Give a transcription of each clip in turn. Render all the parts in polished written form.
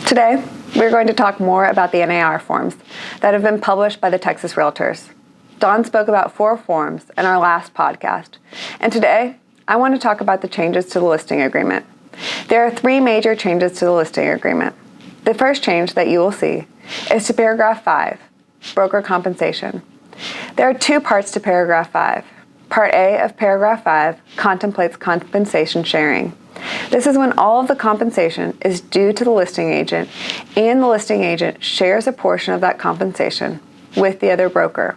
Today, we're going to talk more about the NAR forms that have been published by the Texas Realtors. Dawn spoke about 4 forms in our last podcast, and today I want to talk about the changes to the listing agreement. There are 3 major changes to the listing agreement. The first change that you will see is to paragraph 5, broker compensation. There are 2 parts to paragraph 5. Part A of paragraph 5 contemplates compensation sharing. This is when all of the compensation is due to the listing agent, and the listing agent shares a portion of that compensation with the other broker.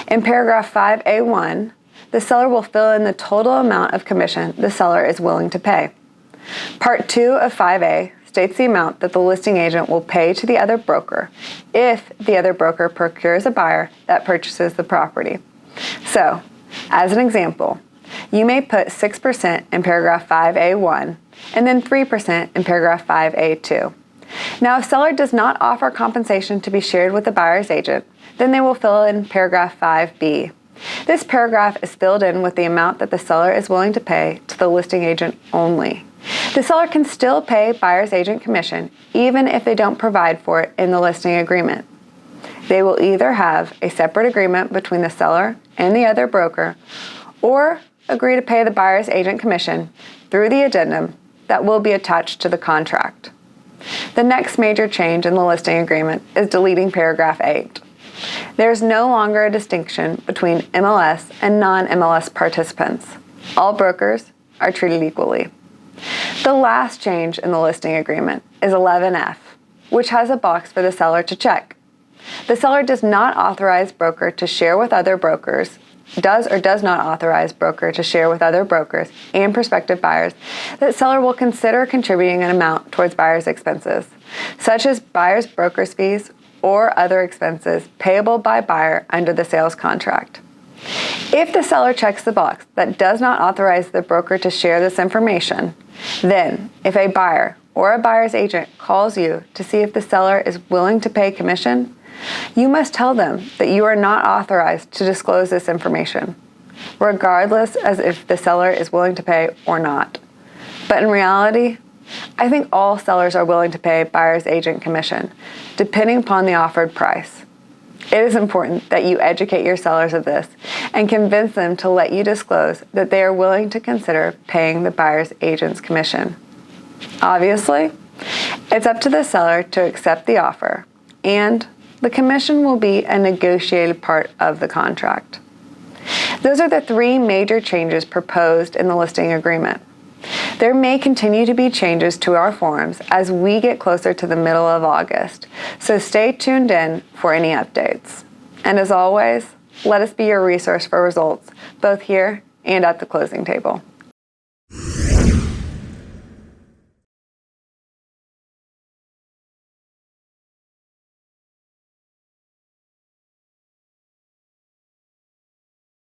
In paragraph 5A1, the seller will fill in the total amount of commission the seller is willing to pay. Part 2 of 5A states the amount that the listing agent will pay to the other broker if the other broker procures a buyer that purchases the property. So, as an example, you may put 6% in paragraph 5A1 and then 3% in paragraph 5A2. Now, if seller does not offer compensation to be shared with the buyer's agent, then they will fill in paragraph 5B. This paragraph is filled in with the amount that the seller is willing to pay to the listing agent only. The seller can still pay buyer's agent commission even if they don't provide for it in the listing agreement. They will either have a separate agreement between the seller and the other broker, or agree to pay the buyer's agent commission through the addendum that will be attached to the contract. The next major change in the listing agreement is deleting paragraph 8. There is no longer a distinction between MLS and non-MLS participants. All brokers are treated equally. The last change in the listing agreement is 11F, which has a box for the seller to check. The seller does not authorize broker to share with other brokers, does or does not authorize broker to share with other brokers and prospective buyers that seller will consider contributing an amount towards buyer's expenses, such as buyer's broker's fees or other expenses payable by buyer under the sales contract. If the seller checks the box that does not authorize the broker to share this information, then if a buyer or a buyer's agent calls you to see if the seller is willing to pay commission, you must tell them that you are not authorized to disclose this information, regardless as if the seller is willing to pay or not. But in reality, I think all sellers are willing to pay buyer's agent commission, depending upon the offered price. It is important that you educate your sellers of this and convince them to let you disclose that they are willing to consider paying the buyer's agent's commission. Obviously, it's up to the seller to accept the offer, and the commission will be a negotiated part of the contract. Those are the 3 major changes proposed in the listing agreement. There may continue to be changes to our forms as we get closer to the middle of August, so stay tuned in for any updates. And as always, let us be your resource for results, both here and at the closing table.